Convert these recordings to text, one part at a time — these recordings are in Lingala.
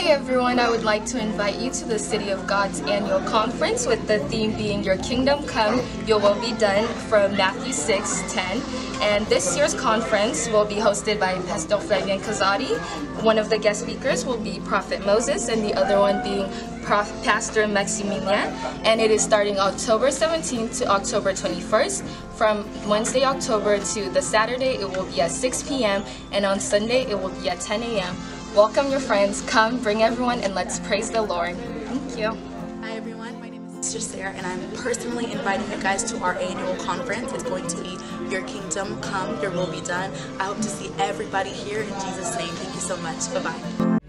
Hey everyone, I would like to invite you to the City of God's annual conference with the theme being Your Kingdom Come, Your Will Be Done from Matthew 6:10. And this year's conference will be hosted by Pastor Flavien Kazadi. One of the guest speakers will be Prophet Moses and the other one being Pastor Maximilian. And it is starting October 17th to October 21st. From Wednesday, October to the Saturday, it will be at 6 p.m. and on Sunday, it will be at 10 a.m. Welcome your friends, come, bring everyone, and let's praise the Lord. Thank you. Hi everyone, my name is Sister Sarah, and I'm personally inviting you guys to our annual conference. It's going to be Your Kingdom Come, Your Will Be Done. I hope to see everybody here in Jesus' name. Thank you so much. Bye-bye.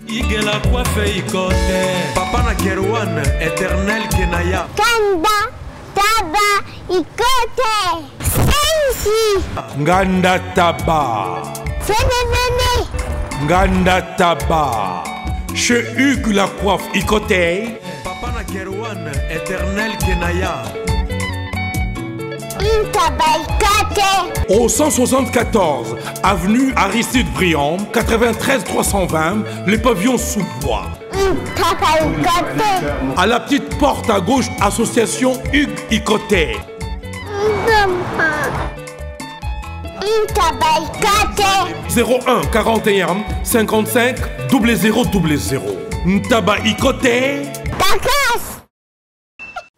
Igela coiffe ikote Papa na Kerouan, éternel Kenaya Kanda, taba, ikote Sensi Nganda taba Fenenene Nganda taba Chez Hugues la coiffe ikote Papa na Kerouan, éternel Kenaya Au 174 avenue Aristide Briand, 93 320, les pavillons sous bois. À la petite porte à gauche, association Hugues Ikoté. 01 41 55 0000. Ntaba Ikoté.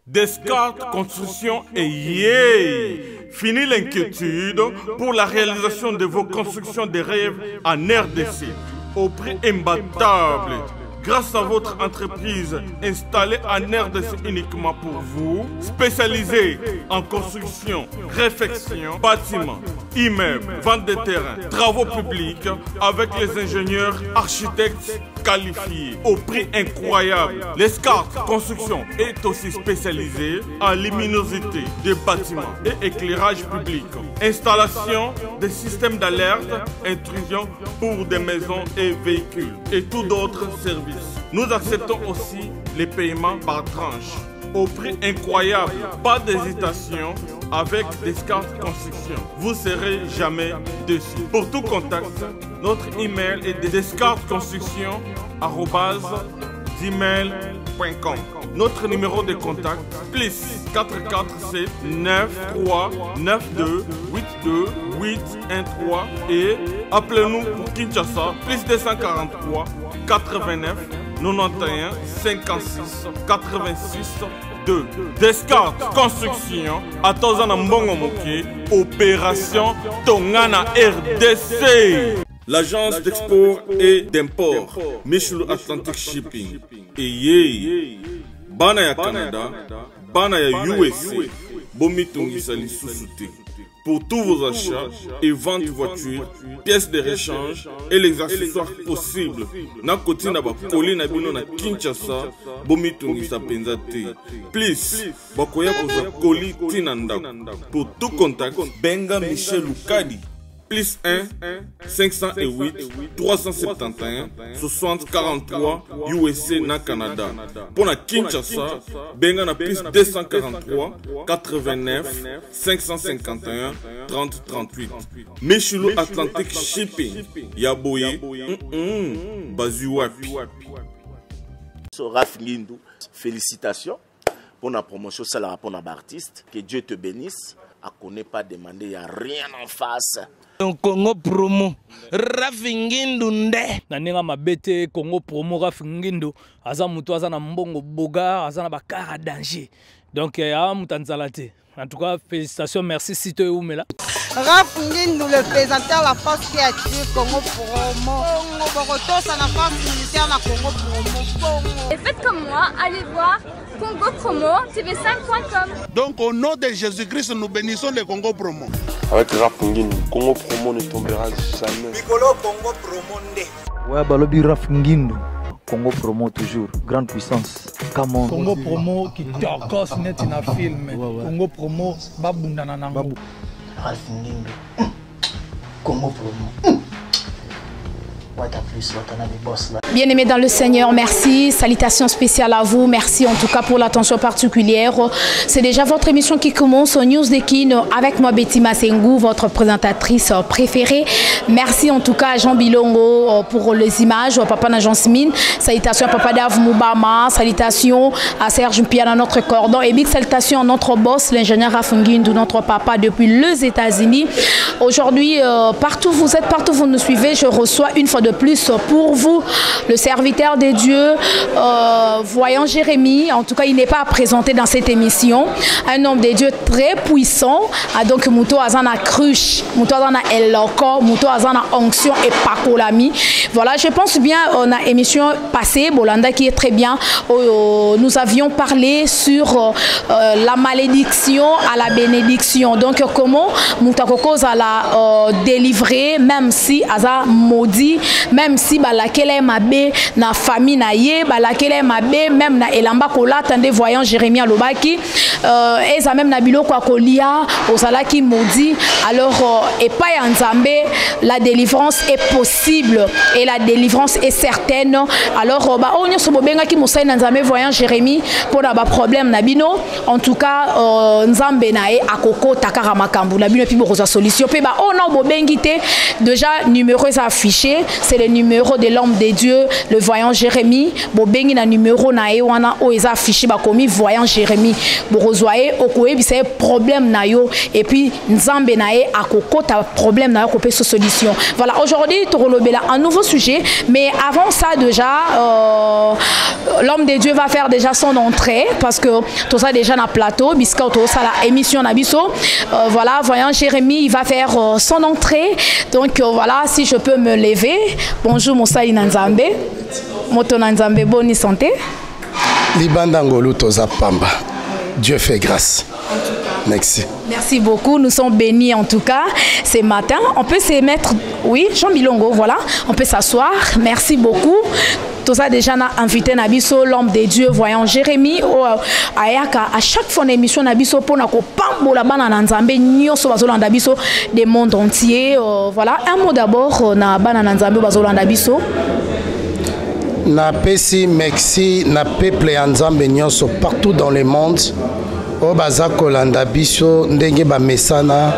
Descartes Construction et yeah! Fini l'inquiétude pour la réalisation de vos constructions de rêves en RDC au prix imbattable. Grâce à votre entreprise installée en RDC uniquement pour vous, spécialisée en construction, réfection, bâtiments, immeubles, vente de terrains, travaux publics avec les ingénieurs architectes qualifiés au prix incroyable. Descartes Construction est aussi spécialisée en luminosité des bâtiments et éclairage public, installation des systèmes d'alerte, intrusion pour des maisons et véhicules et tout d'autres services. Nous acceptons aussi les paiements par tranche au prix incroyable. Pas d'hésitation avec Descartes Construction. Vous ne serez jamais déçus. Pour tout contact, notre email est descartesconstruction@gmail.com. Notre numéro de contact plus 447 93 92 82 813 et appelez-nous pour Kinshasa plus 243 89 91 56 86 2. Descartes Construction à Tozana Mbongo Moké, opération Tongana RDC. L'agence d'export et d'import Michulu Atlantic Shipping et yé bana ya Canada, bana ya USA, bomitungisa lisusuté. Pour tous vos achats et ventes de voitures, pièces de rechange et les accessoires possibles. Na koti na ba koli na bino na Kinshasa, bomitungisa penza te. Please, bakoya kozwa koli tina ndako. Pour tout contact, benga Michel Lukadi. Plus 1 508 371 60 43 USA na Canada. Pour la Kinshasa, benga na plus 243 89 551 30 38. Michulu Atlantic Shipping. Yaboye. Bazuwapi. Raph Ngindou, félicitations pour la promotion, c'est la rapport d'artiste. Que Dieu te bénisse. À connaît pas demander, il n'y a rien en face. Congo promo Raph Ngindou nde naninga mabete Congo promo Raph Ngindou aza mutu aza na mbongo boga aza na bakara danger donc ya mutanzala te. En tout cas, félicitations, merci Sito Oumela. Raph Ngindou, le présentateur de la force créative Congo Promo. Borotos à la force militaire de Congo Promo. Et faites comme moi, allez voir Congo Promo, tv5.com. Donc au nom de Jésus-Christ, nous bénissons le Congo Promo. Avec Raph Ngindou, Congo Promo ne tombera jamais. Piccolo Congo Promo nde. Ouais, balobi Raph Ngindou. Congo Promo toujours, grande puissance. Come on. Congo Promo qui torcos net in a film. Congo Promo babunda na nango. Raph Ngindou. Congo Promo. Bien-aimés dans le Seigneur, merci. Salutations spéciales à vous. Merci en tout cas pour l'attention particulière. C'est déjà votre émission qui commence au News de Kin avec moi, Betty Massengou, votre présentatrice préférée. Merci en tout cas à Jean Bilongo pour les images, au Papa Najansmine. Salutations à Papa Dav Moubama. Salutations à Serge Mpiana, notre cordon. Et big salutations à notre boss, l'ingénieur Rafungindu, notre papa depuis les États-Unis. Aujourd'hui, partout vous êtes, partout vous nous suivez, je reçois une fois de plus pour vous le serviteur de Dieu, voyant Jérémie. En tout cas, il n'est pas présenté dans cette émission. Un homme de Dieu très puissant. Donc, Mouto Azana Cruche, Mouto Azana Eloko, Mouto Azana Onction et Pakolami. Voilà, je pense bien, on a émission passée, Bolanda qui est très bien. Nous avions parlé sur la malédiction à la bénédiction. Donc, comment Moutakoko a la délivrer, même si Aza maudit, même si laquelle est mabé na famille na ye, laquelle est mabé même na elamba kola tande voyant Jérémie Alobaki, et ça même na bilo kwa kolia osala qui maudit. Alors et pas en Nzambe, la délivrance est possible et la délivrance est certaine. Alors ba onyo so bobenga ki musai na Nzambe voyant Jérémie pour na ba problème na bino. En tout cas Nzambe na e akoko takara makambu na bino pi bokoza solution pe ba ono bobengi te. Déjà numéro est affiché, c'est le numéro de l'homme de Dieu, le voyant Jérémie. Bobengi na numéro na e wana o eza affiché ba komi voyant Jérémie. Borozoaye okoye bi c'est problème na yo et puis Nzambe na e akoko ta problème na yo kopé solution. Voilà, aujourd'hui torolobela un nouveau sujet, mais avant ça déjà l'homme de Dieu va faire déjà son entrée parce que tout ça déjà na plateau bisca tout ça la émission na biso. Voilà, voyant Jérémie, il va faire son entrée. Donc voilà, si je peux me lever. Bonjour Moussali Nanzambe. Moto Nanzambe, bonne santé. Libandangolu toza pamba. Dieu fait grâce. Merci. Merci beaucoup. Nous sommes bénis en tout cas ce matin. On peut se mettre, oui, Jean Bilongo, voilà. On peut s'asseoir. Merci beaucoup. Tout ça déjà n'a invité Nabiso, l'homme de Dieu, voyant Jérémie, à chaque fois d'émission Nabiso pour na kopambo la bana Nzambe nyoso bazolanda biso des mondes entiers. Voilà, un mot d'abord na bana Nzambe bazolanda biso. Na pesi merci na peuple Nzambe nyoso partout dans le monde. O bazako landa biso ndenge ba mesana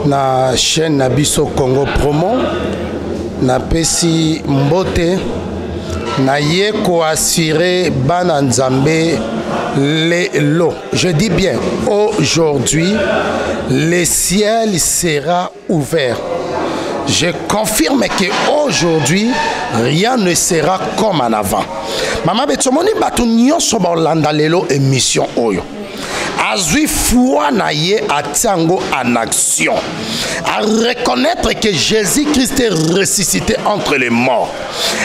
na chaîne Nabiso Congo Promo. Na pesi mbote na ye ko assurer bana Nzambe l'eau. Je dis bien aujourd'hui le ciel sera ouvert. Je confirme que aujourd'hui rien ne sera comme en avant. Mama betomoni batu nyonso bolanda lelo émission oyo. Azui foi na ye atiango en action. À reconnaître que Jésus-Christ est ressuscité entre les morts.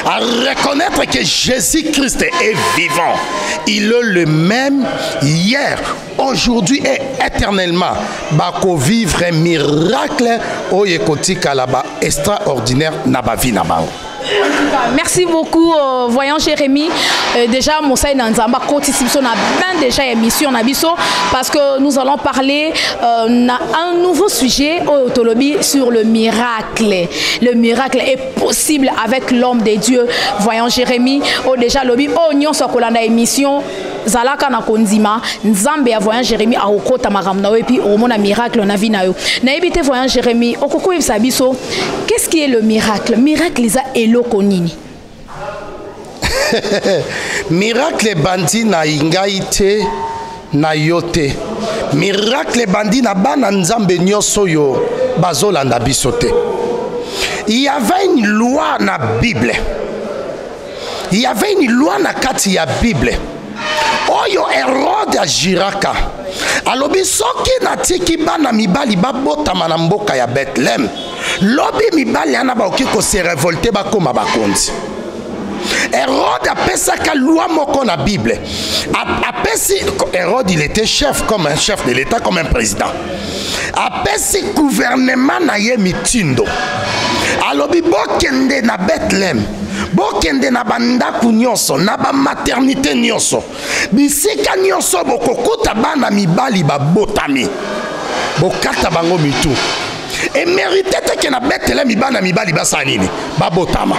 À reconnaître que Jésus-Christ est vivant. Il est le même hier, aujourd'hui et éternellement. Bako vivre un miracle oyekoti kalaba extraordinaire nabavi nabango. Merci beaucoup, voyant Jérémie. Déjà, Moussa Nanzamba, on a déjà émission parce que nous allons parler un nouveau sujet au Tolobi sur le miracle. Le miracle est possible avec l'homme de Dieu, voyant Jérémie. Déjà, l'obi, nyon sokolanda émission. Zalaka na konzima Nzambe ya voyant Jérémie a okota maramna et puis au mona miracle na vie na yo. Na ebité voyant Jérémie okoko biso. Qu'est-ce qui est le miracle? Miracle les a eloko nini? Miracle bandi na ingaite na yote. Miracle bandi na bana Nzambe nyoso yo bazolanda biso te. Il y avait une loi na Bible. Il y avait une loi na kati ya Bible. Oyo Hérode ajiraka alobi soki natiki bana mibali babotama na mboka ya Bethlehem lobi mibali ana baoki ko se révolter bakoma bakonzi. Hérode apesaka loi moko na Bible. Hérode il était chef comme un chef de l'État, comme un président. Apesi gouvernement na ye mitindo. Alobi bokende na Bethlehem. Bokende na bandaku nyonso, na ba maternité nyonso. Bisika nyonso bokokuta bana mibali babotami. Bokata bango mitu. Et mérité te que na Bethlehem bana mibali basa nini? Babotama.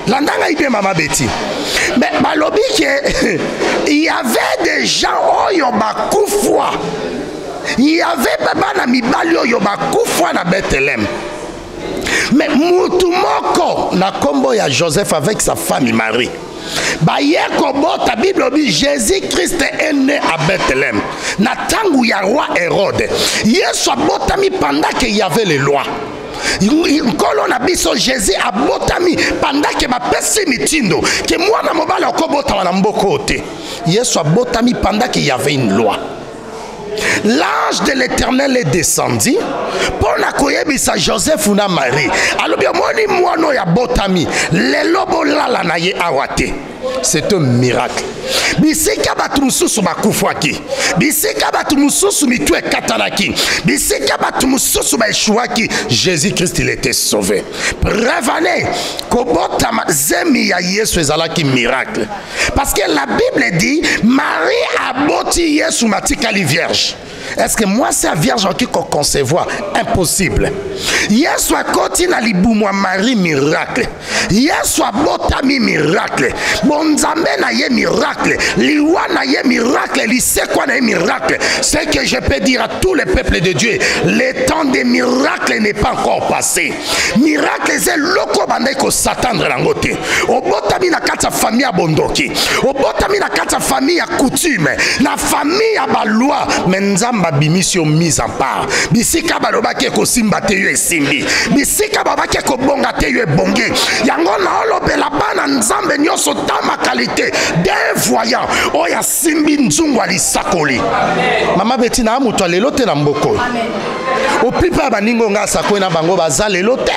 Landanga ibe Mama Betty. Mais balobi que il y avait des gens oyo bakufwa. Il y avait bana mibali oyo bakufwa na Bethléem. Mais mutumoko na kombo ya Joseph avec sa femme Marie. Baye kobota Bible dit Jésus-Christ est né à Bethléem. Na tangu ya roi Hérode. Yesu abotami pendant qu'il y avait les lois. Nkolo na biso Jésus abotami pendant que bapesi mitindo que mwana mobala okobota wana mboko te. Yesu abotami pendant qu'il y avait une loi. L'ange de l'Éternel est descendu pour la koyebisa Joseph na Marie. Alors bien moni mwana ya botami lelo bolala na ye awate. C'est un miracle. Bisika batu mususu bakufwaki. Bisika batu mususu mitwe katanaki. Bisika batu mususu baishuaki. Jésus-Christ il était sauvé. Prévenez kobota zemi ya Yesu ezalaki miracle. Parce que la Bible dit Marie a boti Yesu matikali vierge. Est-ce que moi c'est la vierge qui peut concevoir? Impossible. Yesu a koti na libumwa Marie miracle. Yesu a botami miracle. Bonzambe na ye miracle. Liwa na ye miracle. Lisekwa na ye miracle. C'est que je peux dire à tous les peuples de Dieu, le temps des miracles n'est pas encore passé. Miracle c'est loko bandeko s'attendre en côté. Au botami na kata famille abondoki. Au botami na kata famille à coutume. Na famille à baloi. Menzamba bimisio mise en part. Bisika balobaki ko simba te yo esimbi. Bisika babaki ko bonga te yo ebonge. Yango na olobela bana nzambe nyoso tama qualité des voyants. Oya simbi nzungwa lisakoli. Mama Betty na muto lelo te na mboko. Au plus pas baningo nga sakwe na bango baza lelo te.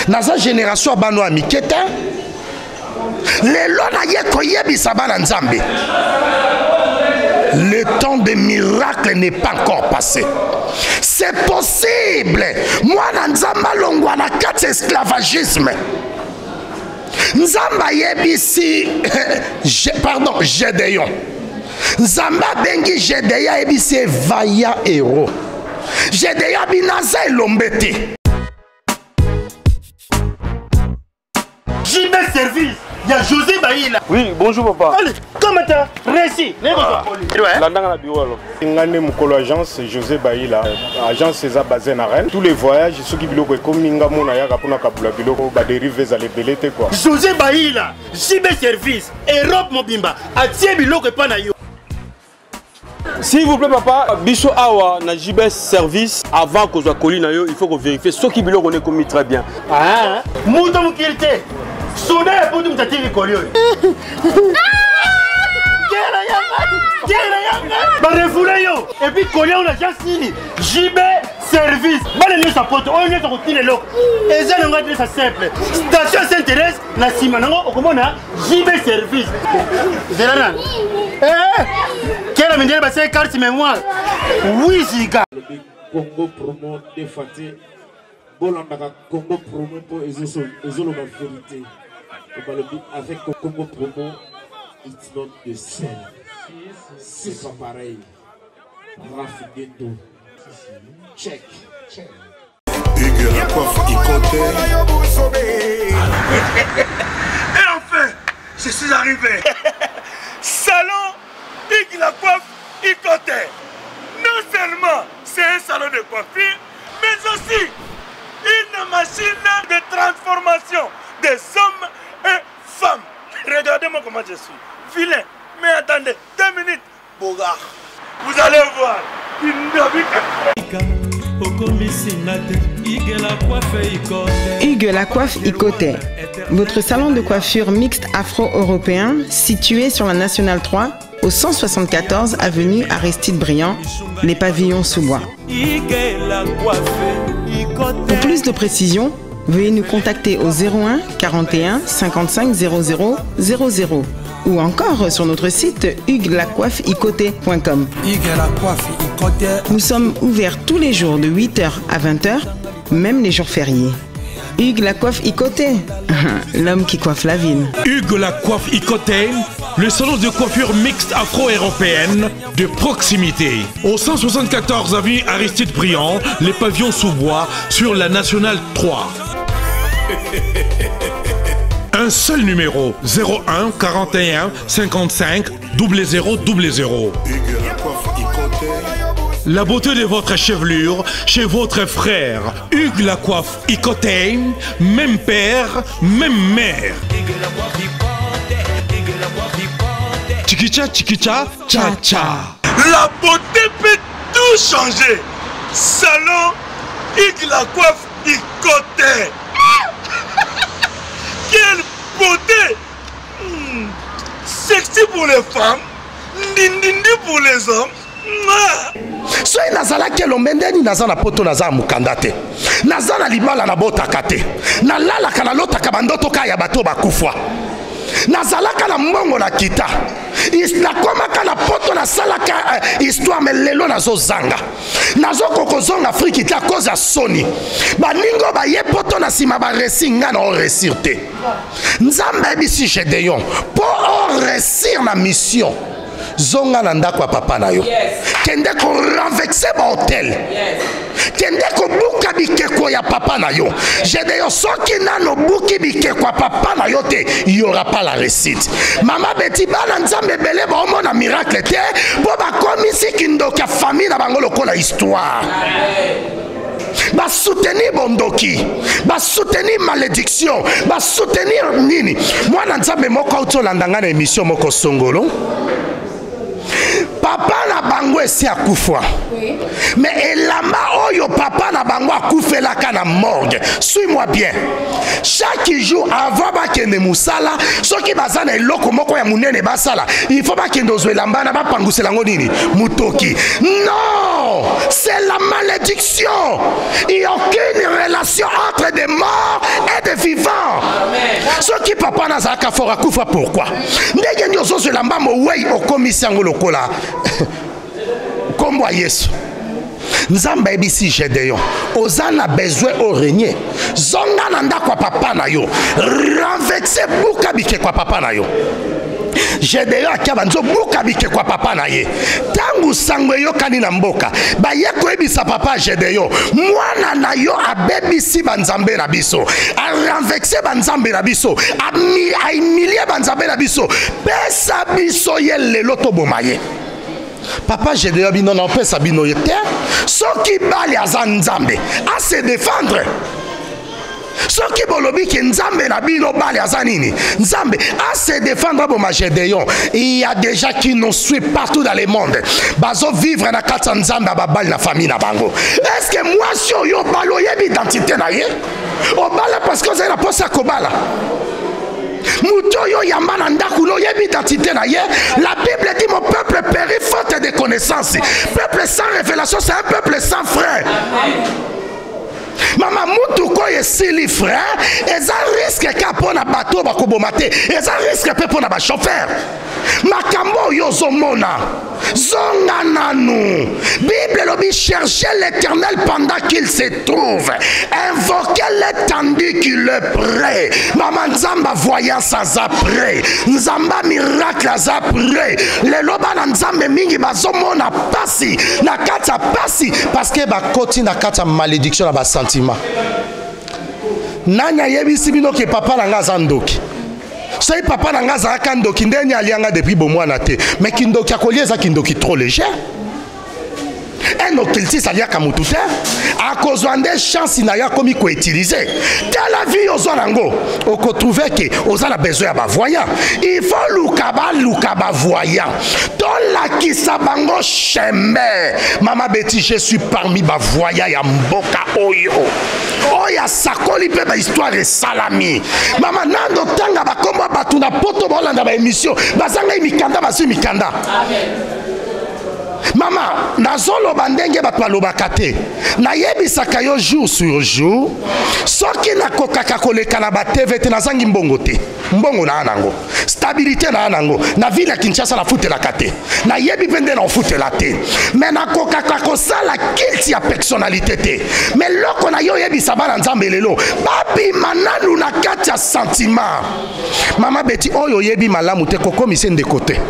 Na za génération bano amikete. Lelo na ye koyebisa bana nzambe. Le temps des miracles n'est pas encore passé. C'est possible. Moi, Nzamba longwa na kati esclavagisme. Nzamba yebisi, pardon, Gédéon. Nzamba bengi Gédéon yebisi vaillant héros. Gédéon binaza elombete. JB Service. Il y a José Baïla. Oui, bonjour papa. Allez, comment t'as réussi? Landanga na bureau. Ngane mukolo agence José Baïla. Agence César basée na Rennes. Tous les voyages, ceux qui biloko comme ninga mona ya kapona kabula biloko ba dérive za les belete quoi. José Baïla, JB Service, Europe Mobimba, atie biloko pa na yo. S'il vous plaît papa, biso awa na JB Service avant que soit colis na yo, il faut qu'on vérifie ceux qui biloko on est commis très bien. Ah, muto mukilité. Soda ya putu mtatiri kolio. Kera yanga. Ba refula yo. Et puis kolio na jasini. JB Service. Ba le sa poto. On est ko tile lo. Eza nga de sa simple. Station s'intéresse na sima nango okomona JB Service. Zerana. Kera mindele ba c'est carte mémoire. Oui ziga. Congo promo défaté. Bolandaka Congo promo pour ezolo la vérité. Avec Congo promo, it's not the same. C'est pas pareil. Rafineto. Check. Hugues la coiffe Ikoté. Et enfin, je suis arrivé. Salon Hugues la coiffe Ikoté. Non seulement c'est un salon de coiffure, mais aussi une machine de transformation des hommes et femmes. Regardez-moi comment je suis. Vilain. Mais attendez, 2 minutes. Bogard. Vous allez voir. Hugues la coiffe Ikoté. Votre salon de coiffure mixte afro-européen situé sur la Nationale 3 au 174 avenue Aristide Briand, les pavillons sous bois. Pour plus de précisions, veuillez nous contacter au 01 41 55 00 00 ou encore sur notre site hugueslacoiffeikoté.com. Nous sommes ouverts tous les jours de 8h à 20h, même les jours fériés. Hugues la coiffe Ikoté, l'homme qui coiffe la ville. Hugues la coiffe Ikoté, le salon de coiffure mixte afro-européenne de proximité. Au 174 avenue Aristide Briand, les pavillons sous bois sur la Nationale 3. un seul numéro, 01 41 55 0000. La beauté de votre chevelure chez votre frère. Hugues la coiffe Icotane, même père, même mère. Chikicha, chikicha, cha cha. La beauté peut tout changer. Salon Hugues la coiffe Icotane. Quelle beauté! Sexy pour les femmes, ndindi pour les hommes. soki nazalaki elombe ndeni naza na poto naza mukanda te naza na libala nabotaka te nalalaka nalotaka bandoto kaka ya bato bakufwa nazalaka na mbongo na kita nakomaka na poto nasalaka histoire me lelo nazozanga nazokokozonga Afrique te a cause ya soni baningo baye poto na nsima baresi nga na oresir te nzambe ayebisi Gédéon mpo oresir na mission zonga na ndako ya papa na yo kende ko renverser ba hotel kende ko buka bikeko ya papa na yo Gédéon soki nano buki bikeko ya papa na yo te il y aura pas la réussite mama beti bana nzambe belé ba omona miracle te po ba komisi kindoka famille na bango lokola histoire ba soutenir bondoki ba soutenir malédiction ba soutenir nini mwana nzambe moko utolanda na émission moko songolo papa na bango esi akufwa mais elamba oyo papa na bango akufelaka na morgue suis-moi bien chaque jour avant bakende musala soki baza na eloko moko ya munene basala il faut bakende ozwa elamba na bapangusela yango nini mutoki non c'est la malédiction il n'y a aucune relation entre des morts et des vivants soki papa nazalaka fort akufa pourquoi ndenge ndio ozozwa elamba mowei okomisi yango lokola kombo ya Yesu nzambe ebisi Gédéon oza na besoin au régner zonga na ndako ya papa na yo renverser buka bike kwa papa na yo Gédéon akia banzo buka bike kwa papa na ye tangu sango eyokani na mboka baye koyebisa papa Gédéon mwana na yo abebisi banzambe na biso arenverser banzambe na biso aimilie banzambe na biso pesa biso ye lelo toboma ye papa Gédéon bino na pesa bino ye te soki bali aza nzambe a se défendre soki bolobi ke nzambe na bino bali aza nini nzambe a se défendre boma Gédéon il y a déjà qui nous suit partout dans le monde bazo vivre na kati nzambe babali na famille na bango est-ce que moi si yo balo yebi identité na ye obala parce que c'est la posa kobala muto yo yamba ndaku no yebi identité na ye la Bible dit mon peuple périt faute de connaissance peuple sans révélation c'est un peuple sans frère mama mutu ko esili frère eza risque ka pona bato bakoboma te eza risque pe pona ba chauffeur makambo yo zomona zonga nanu Bible lobi chercher l'Éternel pendant qu'il se trouve invoquez-le tandis qu'il est prêt mama nzamba voyance aza prêt nzamba miracle aza prêt lelo bana nzambe mingi bazomona pasi na kata pasi parce que bakoti na kata malédiction na ba sentiment nanya yebisi bino ke papa na nga za ndoki soki papa na nga azalaka ndoki ndenge alianga depuis bomwana te mais kindoki akolia eza kindoki trop léger un occultiste aliaka mutu te akozwa nde chance na yo akomi koutilize tala vie ozwa nango okotrouve ke oza na besoin ya bavoyant il faut luka bavoyant tolakisa bango chemin mama beti je suis parmi bavoyant ya mboka oyo oyo asakoli mpe bahistoire esalami mama nando tanga bakombo bato na poto baolanda baémission bazangai mikanda bazwi mikanda mama nazoloba ndenge bato balobaka te nayebisaka yo jour sur jour soki nakokaka koleka na batv te nazangi mbongo te mbongo na nango stabilité na nango na ville ya Kinshasa nafutelaka te nayebi mpe nde na ofutela te me nakokaka kosala kilti ya personnalité te me loko na yo oyebisa bana nzambe lelo babima nanu na kati ya sentiment mama beti oyo oyebi malamu te kokomisa ndeko te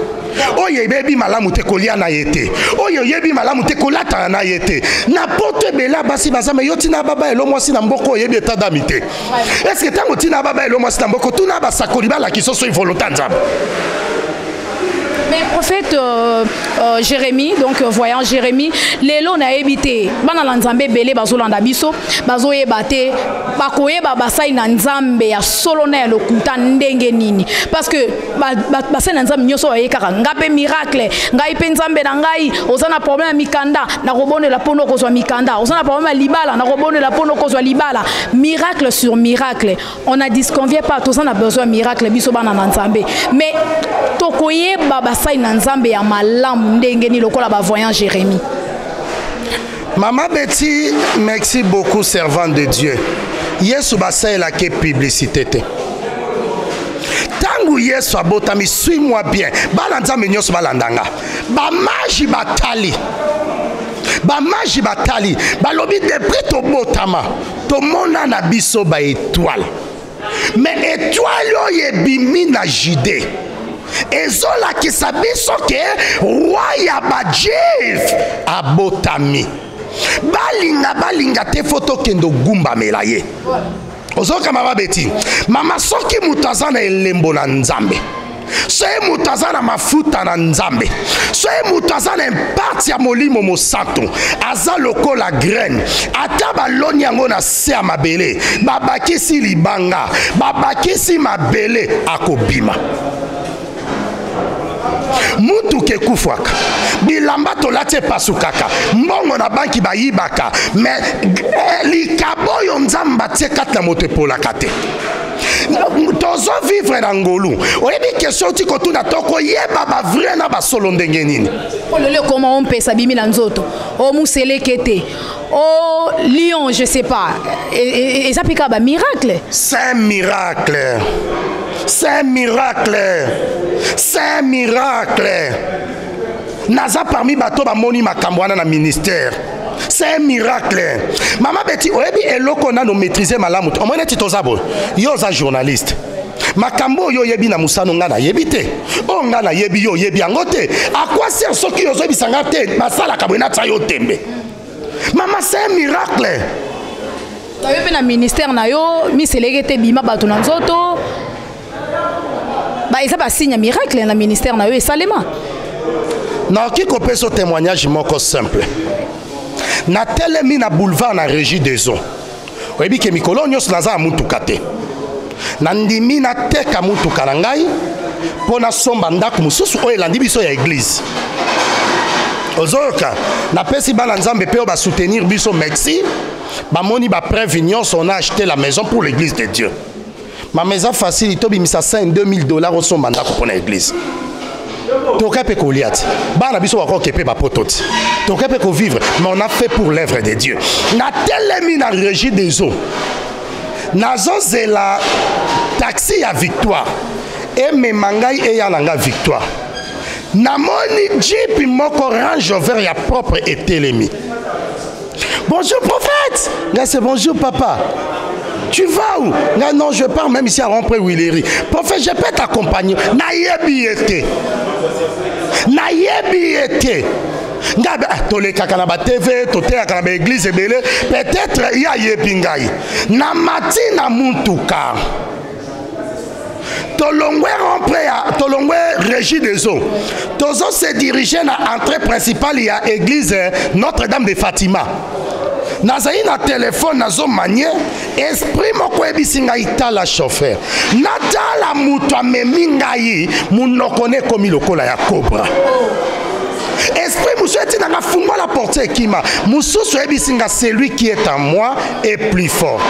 oyo yebi malamu te kolia na yete oyo yebi malamu te kolata na yete na poto bela basi bazama yo tina baba elo mwasi na mboko yebi eta damite est-ce que tango tina baba elo mwasi na mboko tuna basakoli bala kisoso ivolota nzambe. Mais prophète Jérémie, donc voyant Jérémie, les lots n'a évité. Bana lanzambe belé bazolanda biso, bazoye bate, bakoye babasai nanzambe ya solo na lo kuta ndenge nini. Parce que basai nanzambe nyoso aye kaka ngape miracle, ngai pe nzambe na ngai, ozana problème mikanda, na robone la pono kozwa mikanda, ozana problème libala, na robone la pono kozwa libala. Miracle sur miracle. On a disconvient pas, tous on a besoin de miracle biso bana nanzambe. Mais tokoye babasai nanzambe ya malamu ndenge ni lokola ba voyant Jérémie. Maman Betty, merci beaucoup servant de Dieu. Yesu basai la ke publicité te. Tangu Yesu abotami suis-moi bien. Bala nzambe nyoso balandanga. Ba maji batali. Ba maji batali. Balobi depuis to botama. To mona na biso ba étoile. Mais étoile oye bimi na Judée. Ezola ki sabiso ke roi ya bajif abotami balinga te foto kendo gumba melaye ozoka mama Betty mama soki mutazana elembo na nzambe soye mutazana mafuta na nzambe soye mutazana imparte ya molimo mosantu aza lokola graine ata baloni yango na se ya mabele babakisi libanga babakisi mabele akobima mutu ke kufwaka bilamba tolate pasukaka mbongo na banki bayibaka mais likabo yo nzamba tie kata moto epolaka te tozo vivre na ngolu oyebi question ti kotuna toko yeba ba vrai na ba solo ndenge nini olele comment on peut s'abîmer na nzoto o musele kete o lion je sais pas et ça pika ba miracle c'est un miracle. C'est un miracle. C'est un miracle. Naza parmi bato ba moni makambwana na ministère. C'est un miracle. Maman Betty, oyebi eloko na no maîtriser malamu. O mona titozabo. Yo za journaliste. Makambo yo yebi na musano ngana yebite. O ngana yebi yo yebi angote. A quoi sert soki yo yebi sangate masala kabwena tsayo tembe. Maman, c'est un miracle. Oyebi na ministère na yo mi selekete bima bato na nzoto. Bah, il y a un signe miracle dans le ministère et Salema. Non, qui copie ce témoignage moko simple. Na telemi na boulevard na régie des eaux. Oyebi ke mikolo nyos naza mutuka te. Na ndimi na teka mutuka na ngai pona somba ndako mususu oyo elandi biso ya église. Ozoka na pesi bana nzambe pe ba soutenir biso merci. Ba moni ba preuve nyonso on a acheté la maison pour l'église de Dieu. Ma maison facile, il bimisa $5,000 au son mandat pour l'église. Toka pe koliat. Bana biso wako kepe ba pototi. Toka pe ko vivre, mais on a fait pour l'œuvre de Dieu. Na telemi na régie des eaux. Nazo zela taxi à Victoire. Et me mangai e ya nanga Victoire. Namoni Jeep moko Range Rover ya propre et telemi. Bonjour prophète. Là c'est bonjour papa. Tu vas où? Non, je pars même ici à Rompré Willery. Prophète, je peux t'accompagner. Nayebi ete. Nayebi ete. Tole kakanaba TV, tote kakanaba église ebele. Peut-être il y a yebingai. Na mati na mutuka. Tolongwe Rompré, Tolongwe Régie des eaux. Tozo se diriger na entrée principale, il y a église Notre-Dame de Fatima. Nazaï na téléphone nazo manier esprit moko ebisinga itala chauffeur natala mutu amemi ngai munokone komi lokola ya cobra esprit musueti na fungwa la porte ekima mususu ebisinga celui qui est en moi est plus fort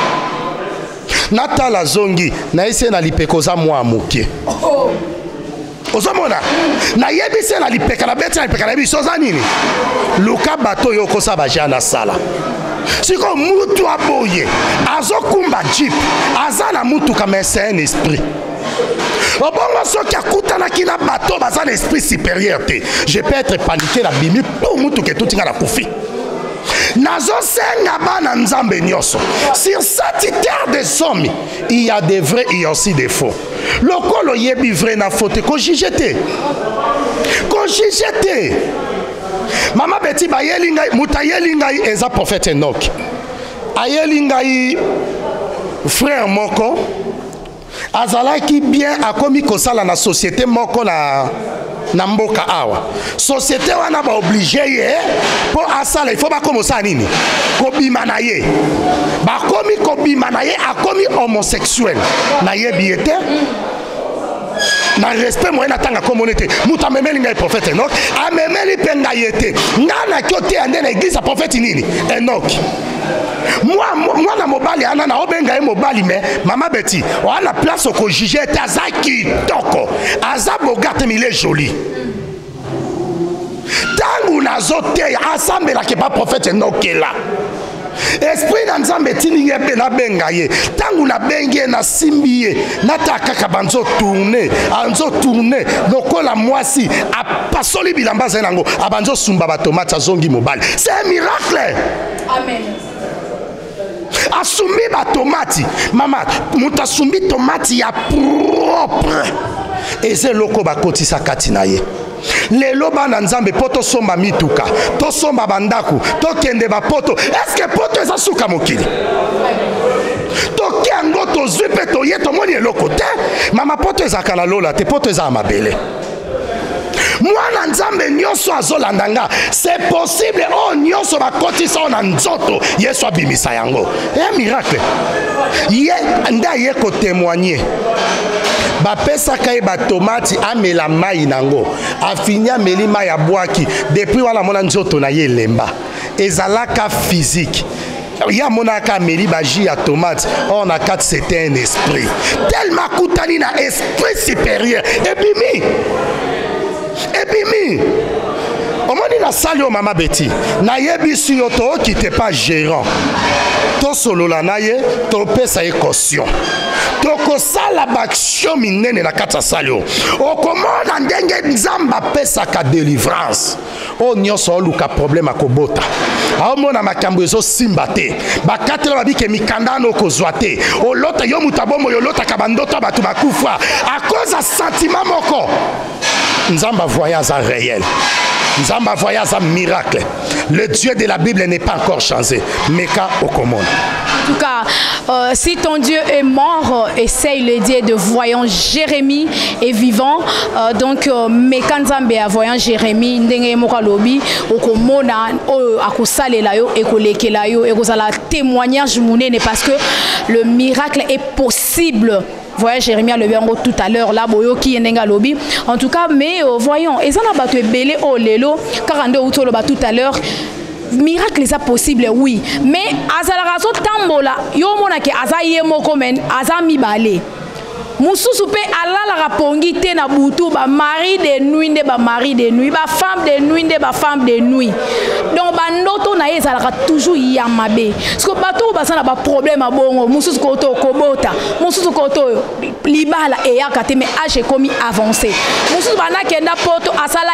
natala zongi na ese na lipekoza mwa mokie ozomona na yebise na lipeka na beti na lipeka na biso za nini luka bato yo kosa bajana sala siko mutu aboye azokumba jeep azana mutu kama c'est un esprit obongo soki akutanaki na bato baza na esprit supérieur te je peux être paniqué na bimi pour mutu ke tutinga na kufi nazosenga bana nzambe nyonso sur cette terre des hommes il y a des vrais et aussi des faux lokolo yebi vrai na faute ko jijete mama beti bayeli ngai mutayeli ngai eza prophète Enoch ayeli ngai frère moko azalaki bien akomi kosala na société moko na mboka awa société wana ba obligé ye po asala il faut ba komosa nini kobima na ye ba komi kobima na ye akomi homosexuel na ye biete na respect moyen atanga communauté muta memeli ngai prophète Enoch amemeli penga yete ngana kyote ande na église prophète nini Enoch moi na mobali ana na obenga e mobali me mama beti wana place ko juger tazaki toko azabo garte mile joli tangu nazote assemble la ke pas prophète Enoch là esprit na nzambe tini ye na benga ye tangu na bengie na simbiye nataka ka banzo tourner lokola mwasi apasoli bilamba zenango abanzo sumba ba tomate azongi mobali c'est un miracle. Amen. Asumbi ba tomati mama muta sumbi tomati ya propre eze loko bakotisa kati na ye lelo bana nzambe poto somba mituka to somba bandaku to kende ba poto est-ce que poto eza suka mokili to kiango to zwipe to yeto moni eloko te mama poto eza kala lola te poto eza mabele mwana nzambe nyonso azolandanga c'est possible o nyonso bakotisa na nzoto yesu abimisa yango un miracle ye nda ye ko témoigner bapesaka ye batomati amela mai nango afinya melima ya bwaki depuis wana mona nzoto na ye lemba ezalaka physique ya monaka ameli baji ya tomate on a quatre c'était un esprit tellement kutani na esprit supérieur ebimi omoni na sali o mama beti na yebisi yo to okite pas gérant to solola na ye to pesa ye caution to kosala baction minene na kata sali o okomona ndenge nzamba pesa ka délivrance o nyonso oluka problème akobota aomona makambo ezo simba te bakatela babike mikandano kozwa te olota yo mutabomo yo lota ka bandoto batu bakufa à cause de sentiment moko nzamba voyage réel. Nzamba voyage un miracle. Le Dieu de la Bible n'est pas encore changé. Meka Okomon. En tout cas, si ton Dieu est mort, essaye le Dieu de voyant Jérémie est vivant. Donc, Meka Nzambe a voyant Jérémie, ndenge moka lobi, Okomona, akosale la yo, ekoleke la yo, ekozala témoignage mounene parce que le miracle est possible. Voyez Jérémie le bien tout à l'heure là boyo qui est lobby en tout cas mais voyons et ça n'a pas été belé au lelo 42 août le tout à l'heure miracle est possible oui mais azalarazo tambola yo mona ke azaye moko men azami balé mususu pe alala rapongi te na butu ba mari de nuit nde ba mari de nuit ba femme de nuit nde ba femme de nuit donc ba ndoto na ye zalaka toujours yamabe parce que bato basana ba problème a bongo mususu ko to kobota mususu ko to libala e yakate mais age komi avancé mususu bana kenda poto asala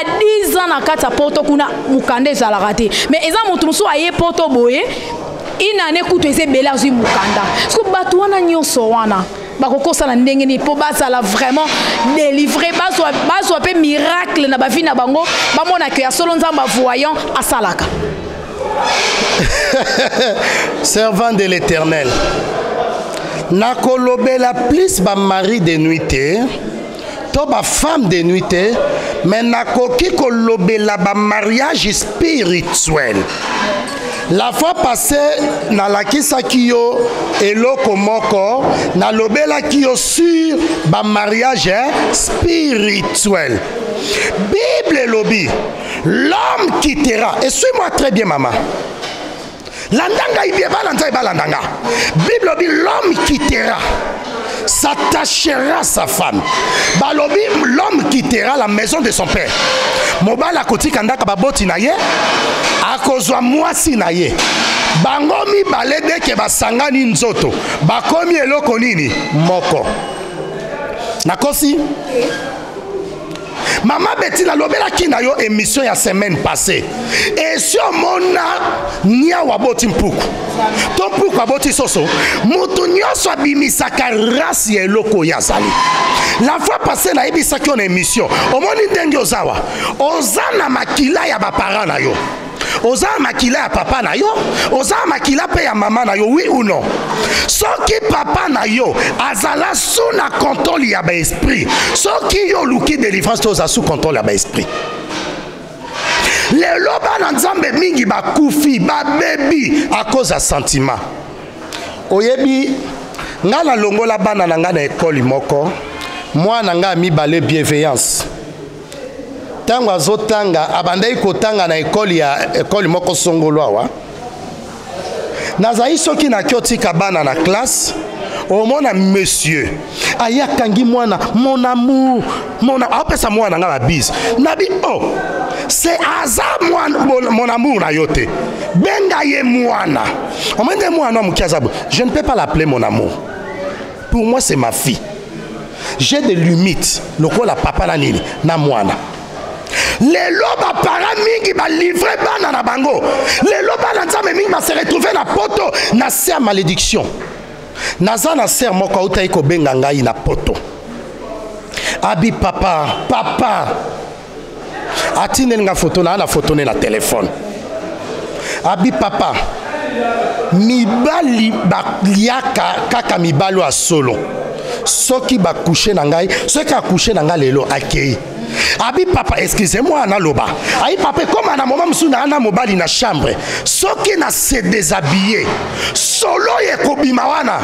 10 ans na kata poto kuna mukande zalaka te mais eza mutu musu aye poto boye inane kutu eze bela zui mukanda parce que bato wana nyonso wana bakokosa na ndenge ni po basala vraiment délivrer bazwa pe miracle na bavi na bango bamona ke ya solo nzamba voyant asalaka. Servant de l'Éternel nakolobela plus ba mari de nuité to ba femme de nuité mais nakoki kolobela ba mariage spirituel. La fois passée, na lakisa kiyo eloko moko na lobela kiyo sur ba mariage spirituel. Bible lobi, l'homme quittera. Et suis-moi très bien maman. Landanga ibieba landa ibalandanga. Bible lobi, l'homme quittera. S'attachera à sa femme. Balobi, l'homme quittera la maison de son père. Mobala koti kandaka baboti na ye. Akozwa mwasi na ye. Bangomi balede ke basangani nzoto. Bakomi eloko nini moko. Nakosi. Maman Betty na lobela ki na yo émission ya semaine passée. Et sur mona nia waboti mpuku. Ton mpuku waboti soso. Mutu nyonso abimisaka race ya eloko ya zali. La fois passée na ebisaki on émission. Omoni ndenge ozawa. Ozana makila ya bapara na yo. Oza makila ya papa na yo, oza makila pe ya mama na yo, oui ou non? Soki papa na yo azala sous na contrôle ya ba esprit, soki yo luki délivrance toza sous contrôle ya ba esprit. Le loba na nzambe mingi ba kufi, ba baby à cause ya sentiment. Oyebi ngana longola bana na ngana école moko, mwana nga mibale bienveillance. Tango azotanga abandai kotanga na ekoli moko songolo awa nazai soki na kiotika bana na classe omona monsieur aya kangi mwana mon amour apesa mwana nga babise nabi oh c'est hasard mwana mon amour na yote benga ye mwana omende mwana mukiazabo je ne peux pas l'appeler mon amour pour moi c'est ma fille j'ai des limites lokola papa na nini na mwana. Les lobes para mingi ba livrer bana na bango. Les lobes na nzambe mingi ba se retrouver na poto na ser malédiction. Naza na ser moko utai ko benga ngai na poto. Abi papa. Atine nga photo na photo na téléphone. Abi papa. Mibali ba liaka kaka mibalo a solo. Soki ba coucher na ngai, soki a coucher na ngai lelo akei. Abi papa, excusez-moi, ana loba. Aïe papa, comme à un moment msuna ana mobali na chambre. Soki na se déshabiller. Solo ye kobimawana.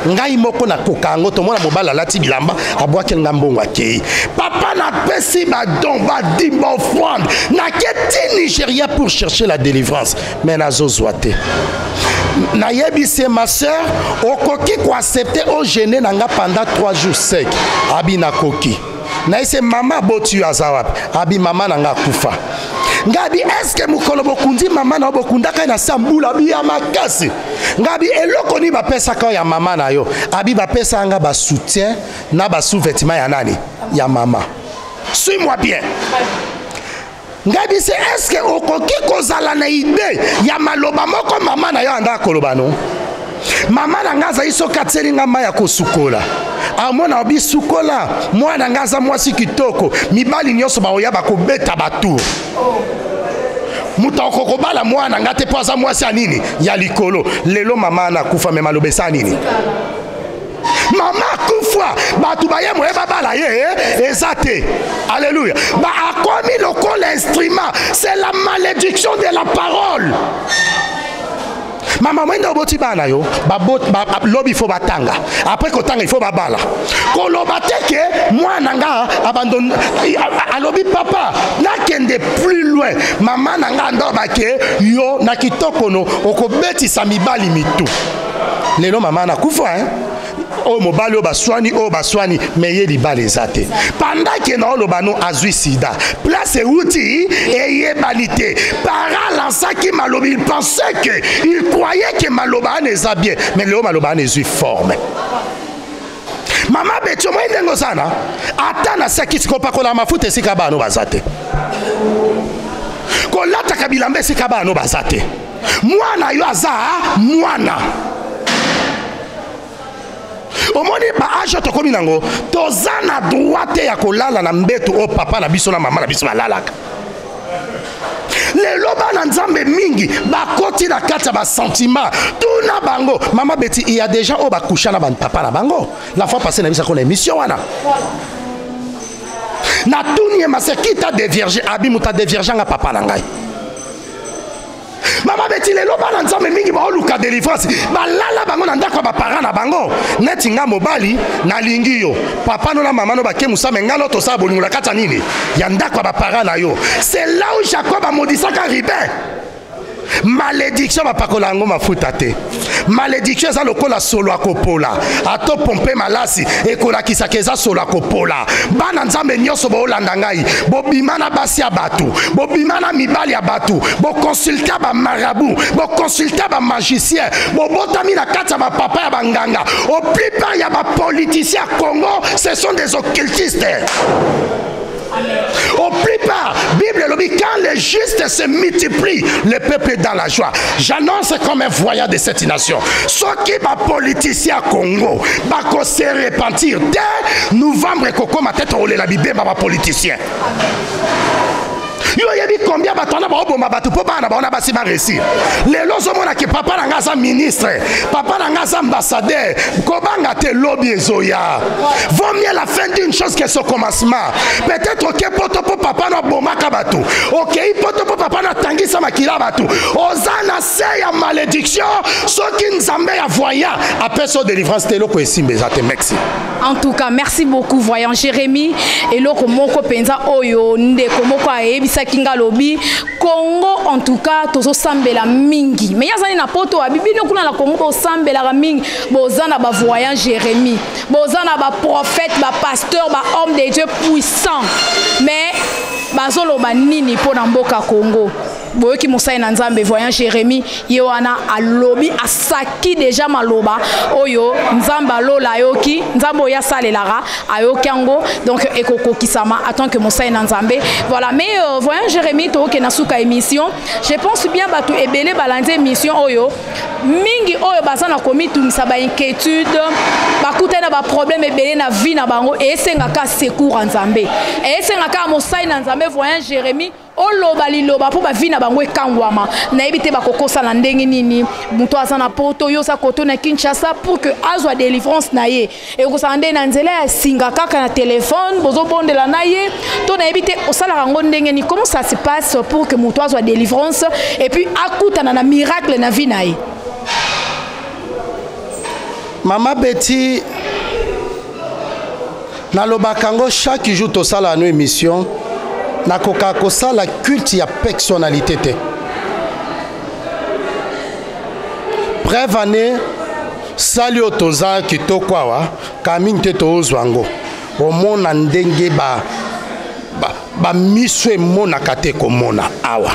Ngai moko na kokango to mona mobala lati bilamba abwaki ngambongo akei. Papa na pesi ba don ba dimba offrande. Na keti Nigeria pour chercher la délivrance. Mais na zozwate. Na yebi c'est ma sœur, okoki ko accepter au gêner nanga pendant 3 jours sec. Abi na koki. Na ise mama botu azawap abi mama nanga kufa ngabi eske mukolo bokundi mama na bokundaka na sambula bi ya makasi ngabi eloko ni ba pesa ka ya mama na yo abi ba pesa nga ba soutien na ba sous-vêtement ya nani ya mama. Suis-moi bien. Ngabi c'est eske okoki kozala na idée ya maloba moko mama na yo anda koloba no mama na ngaza iso katseli nga maya kosukola amona obi sukola mwana ngaza mwasi kitoko mibali nyonso baoya bakobeta batu muta okokobala mwana ngate poza mwasi anini ya likolo lelo mama na kufa me malobesa nini mama kufa batu baye moyeba bala ye ezate alléluia ba akomi lokola instrument c'est la malédiction de la parole. Maman mwenda oboti bana yo lobi faut batanga après kotanga il faut babala koloba teke mwana nga abandonne alobi papa nakende plus loin maman nanga ndoba ke yo na kitoko no okobetisa mibali mitu lelo mama na kufa o mobali o baswani meye libale zate pendant que na olobano azui sida place outi et banité para lansaki malobi il pensait que il croyait que maloba ne za bien mais le maloba ne zui forme. Mama betio mo ndengo sana ata na saki sikopa kola mafuta esika bano bazate kolata kabila mbesi kabano bazate mwana yo aza mwana omoni ba age to komi nango tozana droite ya kolala na mbeto o papa na biso na mama na biso balalaka lelo bana nzambe mingi bakoti na kati ba sentiment tuna bango mama beti il y a déjà o ba coucher na ban papa na bango la fois passée na bisa ko na émission wana na tuni ma sekita de vierge abi muta de vierge nga papa na ngai mama beti lelo bana nzambe mingi ba oluka délivrance balala bango na ndako ba parents na bango neti nga mobali na lingi yo papa no na mama no ba ke musame ngalo to sa bolingula kata nini ya ndako ba parents na yo c'est là où Jacob a maudissaka Ribin. Malédiction va pas kolango mafuta te. Malédiction za lokola solo akopola. Ato pompe malasi e kola kisakeza solo akopola. Bana nzambe nyoso bo olanda ngai. Bo bimana basi ya batu. Bo bimana mibali ya batu. Bo consulta ba marabout. Bo consulta ba magicien. Bo botami na kata ba papa ya banganga. Au plupart ya ba politiciens Congo, ce sont des occultistes. les justes se multiplient, le peuple est dans la joie. J'annonce comme un voyant de cette nation. Ceux qui sont politiciens Congo, vont se repentir dès novembre, Koko, ma tête, on les labibé, ma politicien. Yo yebi combien batona ba oboma batu po bana ba ona basi ba réussir. Les lozo mona ke papa na ngaza ministre, papa na ngaza ambassadeur, ko banga te lobby ezoya. Vaut mieux la fin d'une chose que son commencement. Peut-être que poto po papa na boma ka batu. OK, poto po papa na tangisa makila batu. Ozana se ya malédiction, so ki nzambe ya voyant après son délivrance te loko esimbe za te merci. En tout cas, merci beaucoup voyant Jérémy et loko moko penza oyo ndeko moko aebisa kinga lobi Congo en tout cas tozo sambela mingi mais yazani na poto abibi no kuna la Congo bo sambela mingi bozana ba voyant Jérémy bozana ba prophète ba pasteur ba homme de Dieu puissant mais bazolo ba nini po na mboka Congo boyoki mosai na nzambe voyant Jérémy yewana alobi asaki déjà maloba oyo nzamba lola yoki nzambo ya salelara ayokango donc ekoko kisama attend que mosai na nzambe voilà mais voyant Jérémy to ke na suka émission je pense bien batu ebele balanze émission oyo mingi oyo bazana komi tumisa ba inquiétude bakutana ba problème ebele na vie na bango et sengaka secours nzambe et sengaka mosai na nzambe voyant Jérémy oloba liloba po ba vie na bango ekangwama na ebite bakokosa na ndenge nini muto azana poto yo sa koto na Kinshasa pour que azwa délivrance na ye et ko sande na nzela ya singa kaka na téléphone bozo bondela na ye to na ebite osala rango ndenge ni comment ça se passe pour que muto azwa délivrance et puis akutana na miracle na vie na ye. Mama Betty na lobakango chaque jour to sala no émission na koka kosa la culte ya personnalité te. Brève année sali otoza kitoko awa kaming te tozwango omona ndenge ba miso emona kate komona awa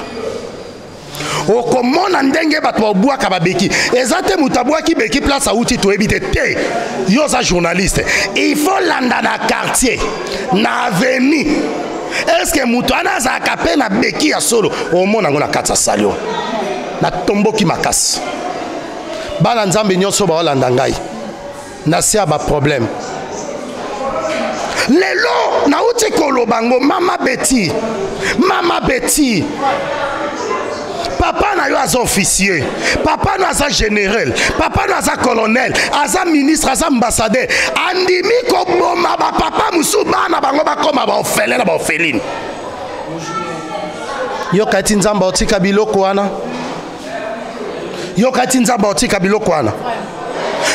okomona ndenge bato babwaka babeki eza te mutu abwaki beki place auti toyebi te te yo za journaliste il faut landa na quartier na avenue. Est-ce que mutu anazaka pe na beki ya solo omona ngo na katsa salio na tomboki makasi bana nzambe nyonso ba olanda ngai na sia ba problème lelo na uti kolobango mama Betty papa na yo aza officier, papa na aza général, papa na aza colonel, aza ministre, aza ambassadeur. Andimi ko boma ba papa musu bana bango ba koma ba ofele na ba ofeline. Yo kati nzamba otika biloko wana. Yo kati nzamba otika biloko wana.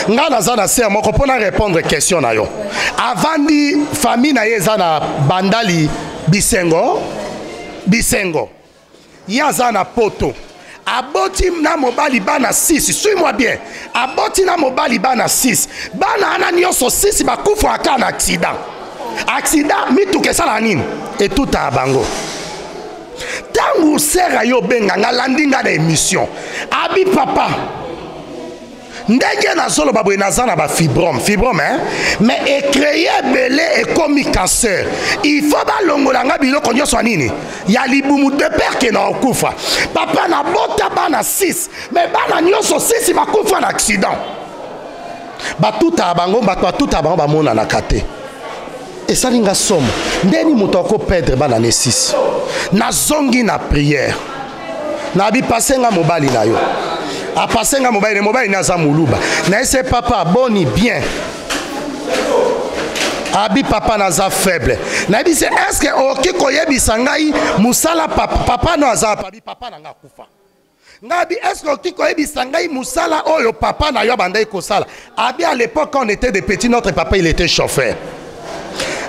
Nga naza na se moko pona répondre question na yo. Avant di famille na ye za na bandali Bisengo. Yaza na poto aboti na mobali bana 6 suis-moi bien aboti na mobali bana 6 bana ana nyonso 6 bakufa aka na accident mituke sala nini et tout a bango tangu sera yo benga nga landinga na émission abi papa ndenge na zolo babwe nazana ba fibrome hein mais et créer belé et comme cancer il faut ba longola nga biloko nyonso nini ya libumu de père ke na okufa papa na bota bana 6 mais bana nyonso 6 bakufa na accident batuta bango batuta bango ba mona na kate et ça linga somo ndeni mutoko perdre bana ne 6 na zongi na prière na bi passenga mobali na yo a passer nga mobile naza muluba na ese papa boni bien abi papa naza faible na bi se est-ce que oki koyebisa ngai musala papa no aza papa na nga kufa ngabi est-ce que oki koyebisa ngai musala oyo papa na yo bandai kosala abi à l'époque quand on était des petits notre papa il était chauffeur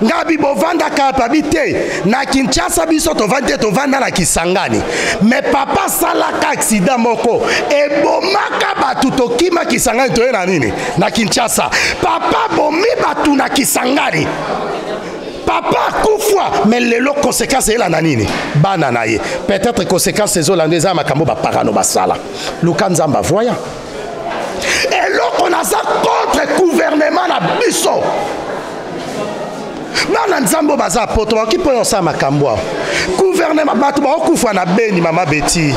ngabi bovanda ka pabite na Kinshasa biso to vanda na Kisangani mais papa sala ka accident moko e bomaka batu to kima Kisangani to na nini na Kinshasa papa bomi batu na Kisangani papa kufwa mais lelo conséquence ela na nini bana na ye peut-être conséquence ces hollandais makambo ba parano basala lukanzamba voyant et loko na za contre gouvernement na biso bana nzambo baza poto bakoki mpo yosala makambo awa gouvernement bato bakokufa na beni mama beti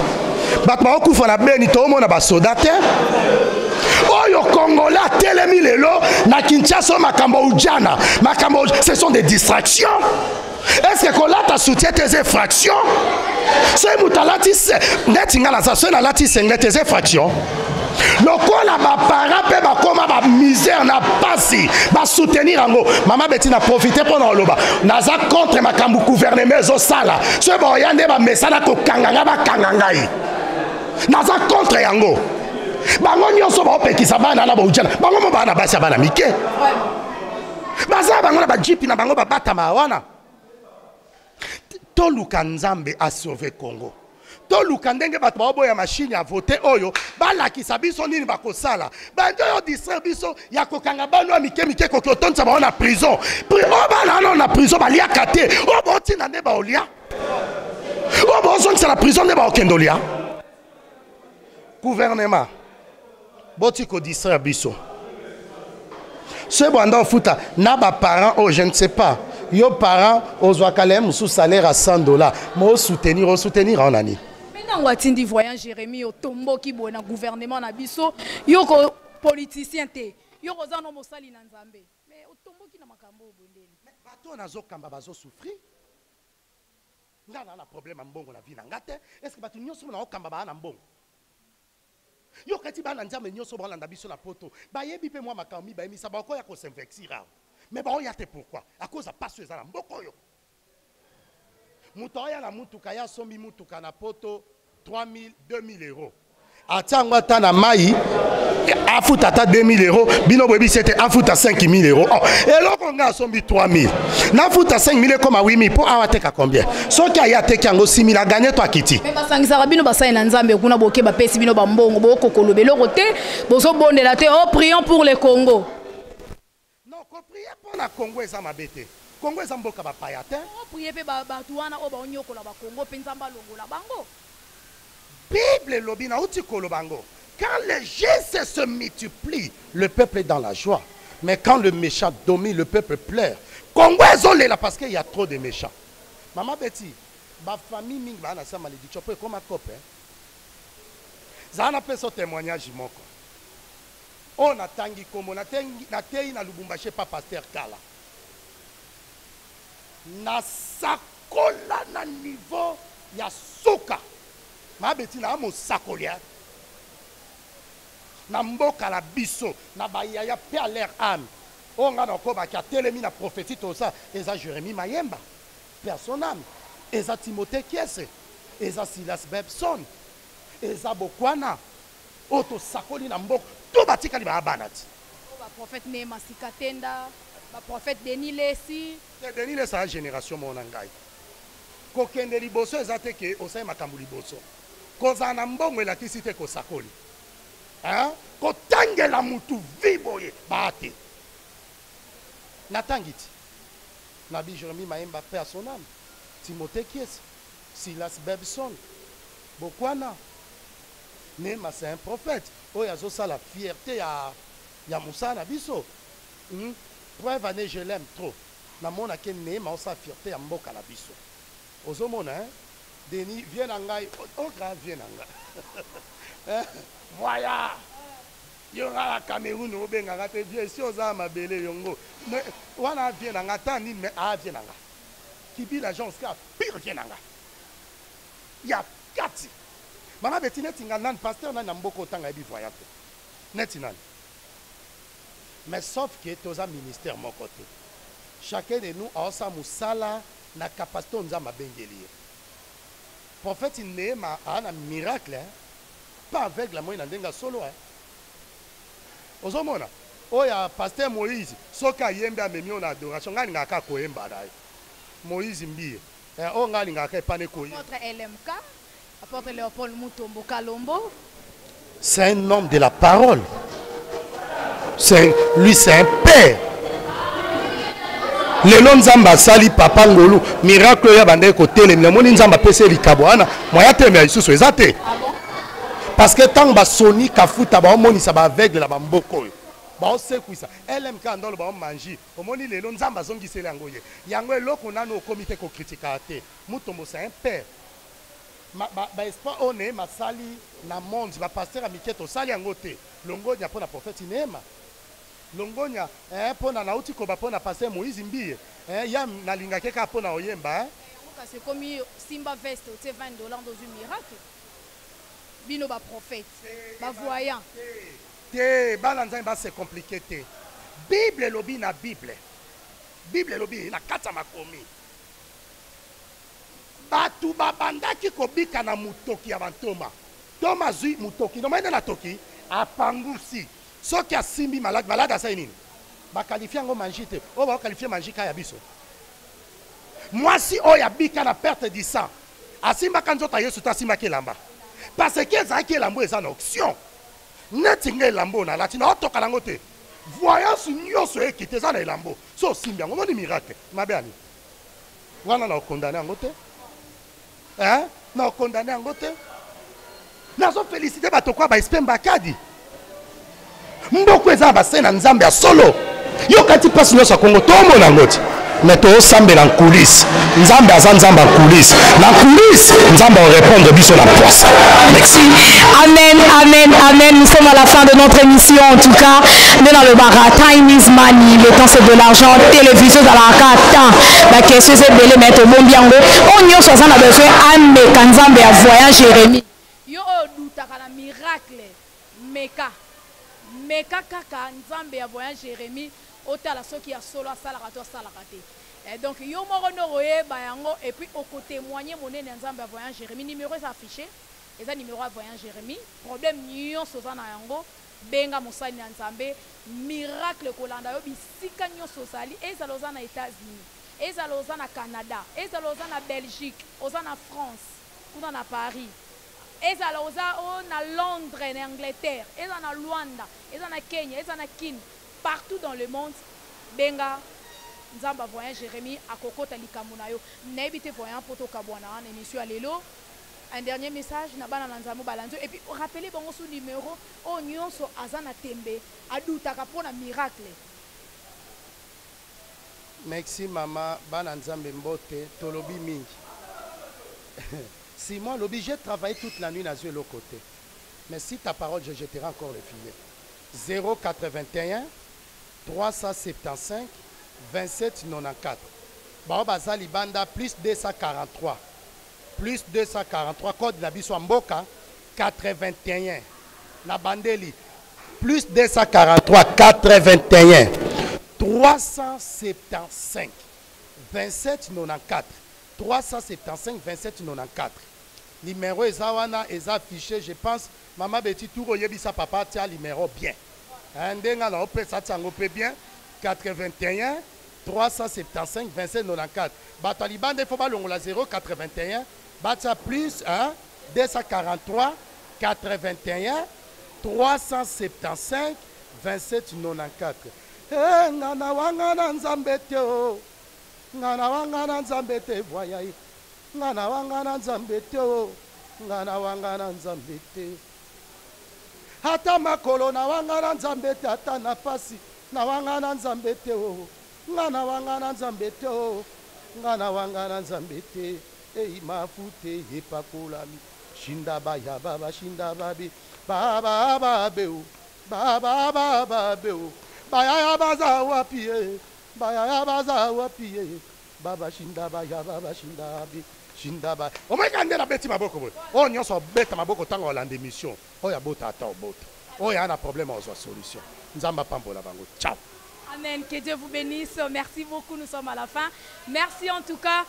bato bakokufa na beni toomona basoda te oyo congolais atelemi lelo na Kinshasa makambo ujana makambo ce sont des distractions. Est-ce que kolata soutient tes infractions? C'est mutalati netinga na ça na lati sengle tes infractions. Lokola ba para pe ba koma ba misère na pasi ba soutenir ango mama beti na profiter pour na loba naza contre makambo gouvernement zo sala ce boyande ba mesana ko kanganga ba kangangai naza contre yango bango nyonso ba opekisa bana na ba ujana bango mo bana basi bana mike baza bango na ba jipi na bango ba bata mawana toluka nzambe a sauver Congo toluka ndenge bato baoboya machine ya voter oyo balakisa biso nini bakosala bando yo distraire biso ya kokanga bano ya mike mike koki otonisa bao na prison o bana ano na prison baliaka te o botina nde baolia o bozongisa na prison nde baokende olia gouvernement boti kodistraire biso ce banda ofuta na baparent oh je ne sais pas yo parents ozwakalem sous salaire à $100 mo soutenir en année maintenant watindi voyant Jérémie otombo ki bona gouvernement na biso yo ko politicien te yo ko zano mosali na nzambe mais otombo ki na makambo bondeni mais bato nazo kamba bazo souffrir ngana na problème mbongo na vie na ngate est-ce que bato nyonso na okamba ba na mbongo yo kati ba na nzambe nyonso ba landa biso na poto ba yebi pe moi makambi ba emisa ba ko ya ko s'invexir. Mais bon, il y a pourquoi? À cause de passer à la mbokoyo. Mutoya la mutuka ya sombi mutuka na poto 3000 2000 euros. Atangwa tana mai afuta ta 2000 euros, bino bobi c'était afuta 5000 euros. Oh, et là on a sombi 3000. Na futa 5000 comme 8000 pour awateka combien? So ki aya teki yango 6000 a gagné toi kiti. Mais basangisa bino basai na nzambe kuna boke ba pesi bino ba mbongo boko kolobelo kote bozo bondela te. Oh, prions pour le Congo. Priez pour la Congo et Zamabete. Congo et Zamboka ba payate. Priez pe ba tuana o ba onyoko la ba Congo penzamba longo la bango. Bible lobina uti kolo bango. Quand les gestes se multiplient, le peuple est dans la joie. Mais quand le méchant domine, le peuple pleure. Congo est là parce qu'il y a trop de méchants. Maman Betty, ma famille ming ba na sa malédiction pour comme copain. Zana pe so témoignage moko. On a tangi comme on a tangi na Lubumbashi pas pasteur Kala. Na sakola na niveau ya soka. Ma beti na mo sakolia. Na mboka la biso na bayaya pe à l'air âme. On a encore ba telemi na prophétie tout ça eza Jérémie Mayemba. Personne âme. Eza Timothée Kiese. Eza Silas Bebson. Eza Bokwana. Oto sakoli na mboka. Tout batika li ba banati. Ba prophète Nema Sikatenda, ba prophète Denis Lessi. Denis Lessi sa génération mon ngai. Ko kende liboso ezate ke osai makambu liboso. Ko zana mbongo la kisite ko sakoli. Hein? Ko tangela mutu viboye baate. Natangiti. Nabi Jérémie Mayemba père son âme. Timothée Kies, Silas Bebson, Bokwana. Nema c'est un prophète. Oh, il y a ça la fierté ya Moussa Nabiso. Preuve année, je l'aime trop. Na mona ken Nema on sa fierté ya mboka na biso. Ozomona hein? Denis viens ngai oh grand viens ngai. Voya. Yo la Cameroun o benga ngate viens si oza mabele yongo. Wana viens ngai tani mais a viens ngai. Kibi l'agence ka pire viens ngai. Ya kati. Mama beti neti nan pasteur nan mboko tanga ebi voyante. Neti nan. Mais sauf que toza ministère mon côté. Chacun de nous a sa musala na capacité nzamba bengeli. Prophète Néma a un miracle hein? Pas avec la moyenne ndenga solo hein. Ozomona. Oya pasteur Moïse soka yembe amemi on adoration ngani ngaka koyemba dai. Moïse mbiye. O ngani ngaka epane koyemba. Notre LMK apôtre Léopold Mutombo Kalombo. C'est un homme de la parole. Lui, c'est un père. Le nom Nzamba Sali Papa Ngolu, miracle ya bande côté le moni Nzamba pese likabwana, moya te mais isusu ezate. Parce que tant ba soni kafuta ba moni ça ba aveugle la bamboko. Ba sekuisa LMK ndolo ba manji omoni lelo nzamba zongi sele yango ye yango eloko nano comité ko critiquer te mutombo c'est un père ba espoir one masali na monde ba pasteur amiketo sali yango te longonya pona prophète Neema longonya pona nauti ko ba pona pasteur Moïse Mbiye ya nalinga keka pona oyemba c'est comme Simba veste au $20 dans un miracle bino ba prophète ba voyant te balanza ba c'est compliqué te Bible lobi na Bible lobi na kata makomi batu babandaki kobika na mutoki ya bantoma toma zui mutoki no maina na toki apangusi soki asimbi malade asa nini ba qualifier ngo manjite o ba qualifier manjika ya biso mwasi oya bika na perte du sang asimba kanzota Yesu tasimba kelamba parce que ça qui lambo eza na option netinga lambo na latina otoka nango te voyance nyonso ekite eza na lambo so simbi yango moni miracle mabe ani wana na condamner yango te na condamner yango te nazo féliciter bato kwa ba espemba kadi mboko eza ba sena nzambe ya solo yokati pasi nyonso Kongo tomo na ngoti mais to sambe en coulisses nzambe azanzamba en coulisses na coulisses nzambe va répondre biso la poisse. Merci. Amen, amen, amen. Nous sommes à la fin de notre émission en tout cas. Mais dans le bar, time is money. Le temps c'est de l'argent. Télévision dans la carte. La question c'est de les mettre au bon biango. On y a 60 a besoin Anne Kanzambe à voyage Jérémie. Yo doutaka na miracle. Meka kaka nzambe ya voyage Jérémie. Ota la soki ya solo asala rato asala raté. Donc yo moko noroye bayango et puis au côté témoigner monene nzambe ya voyage Jérémie numéro est affiché. Et ça numéro à voyage Jérémie. Problème nyonso za na yango benga mosali na nzambe miracle kolanda yo bisika nyonso sali ezaloza na États-Unis. Ezaloza na Canada, ezaloza na Belgique, oza na France, ou na Paris. Ezaloza na Londres, en Angleterre, eza na Luanda, eza na Kenya, eza na Kin. Partout dans le monde, benga nzamba voyant Jérémie à kokota likamuna yo n'habite voyant poto kabwana en émission à lelo. Un dernier message na bana nzambo balanzo et puis rappelez bon son numéro o nyonso azana tembe aduta kapona miracle. Merci maman bana nzambe mbote tolobi mingi. Si moi l'objet j'ai travaillé toute la nuit na yeux l'autre côté. Mais si ta parole je jetterai encore les filets. 081 375 27 94. Baobaza Libanda plus 243. Plus 243. Code la biso mboka 81. La bandeli. Plus 243 81. 375 27 94. 375 27 94. Numéro Ezawana est affiché. Je pense, maman Betty Touro Yebisa papa tia numéro bien. Ndenga na opé ça tsango pe bien 81 375 27 94. Bataliban de foba longola 081 batia plus 243 81 375 27 94. Ngana wanga na nzambete o. Ngana wanga na nzambete voyai. Ngana wanga na nzambete o. Ngana wanga na nzambete. Hata makolo na wanga na nzambete hata nafasi na wanga na nzambete o. Ngana wanga na nzambete o. Ngana wanga na nzambete. Ei mafute epakolami. Shinda baya baba shinda babi. Baba babeu. Baba babeu. Baya baza wapie. Baya baza wapie. Baba shinda baya baba shinda bi. Shindaba. O mai kande na beti maboko boy. O nyonso beta maboko tango la démission. O ya bota ata o bota. O ya na problème o zo solution. Nzamba pambola bango. Ciao. Amen. Que Dieu vous bénisse. Merci beaucoup. Nous sommes à la fin. Merci en tout cas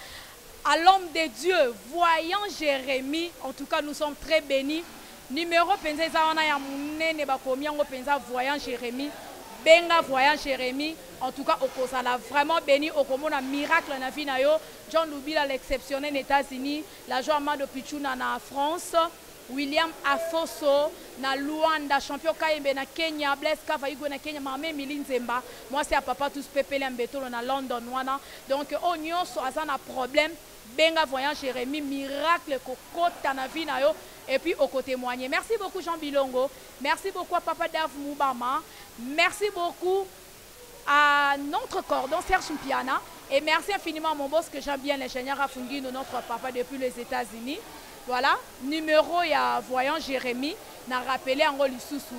à l'homme de Dieu, voyant Jérémie. En tout cas, nous sommes très bénis. Numéro penza wana ya munene bakomi yango penza voyant Jérémie. Benga voyant Jérémie, en tout cas, ça l'a vraiment béni. Au un miracle na vie na yo. John Lubila l'exceptionné aux États-Unis, la joie de Pichuna na France, William Afoso na Luanda, champion Kayembe na Kenya, Blaise Kavaigo na Kenya, Mame Milinzemba. Moi c'est à papa tous pepele mbeto na London wana. Donc on y a un problème. benga voyant Jérémy miracle kokota na vie na yo et puis au côté témoigner. Merci beaucoup Jean Bilongo, merci beaucoup à Papa Dave Moubama, merci beaucoup à notre cordon Serge Mpiana et merci infiniment à mon boss que j'aime bien, l'ingénieur Rafungino, notre papa depuis les États-Unis. Voilà, numéro il y a voyant Jérémy, n'a rappelé en Lisusu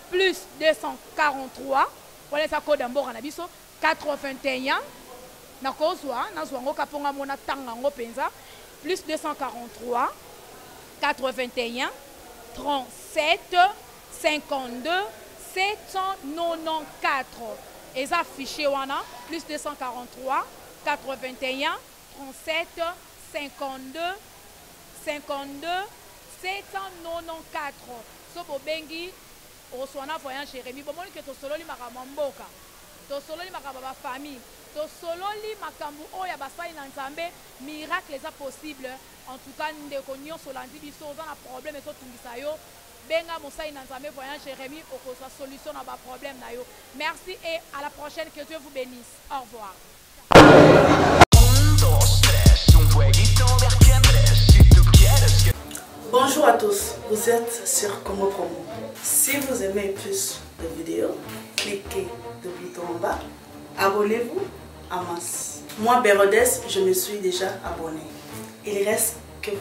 plus 243. Voilà ça code en bord en abisso 81 na kozwa na zwango kaponga mona tanga ngo penza plus 243 81 37 52 794 et ça fichier wana plus 243 81 37 52 52 794 so bobengi oswana voyant Jérémy bomoni que to solo li makambo mboka to solo li makambo ba famille to solo li makambo oya basali na nzambe miracle eza possible en tout cas ndeko nyonso landi biso oza na problème to tungisa yo benga mosali na nzambe voyant Jérémy okosa solution na ba problème na yo. Merci et à la prochaine, que Dieu vous bénisse. Au revoir. Bonjour à tous, vous êtes sur Congo Promo. Si vous aimez plus de vidéos, cliquez le bouton en bas, abonnez-vous en masse. Moi, Bérodès, je me suis déjà abonné. Il reste que...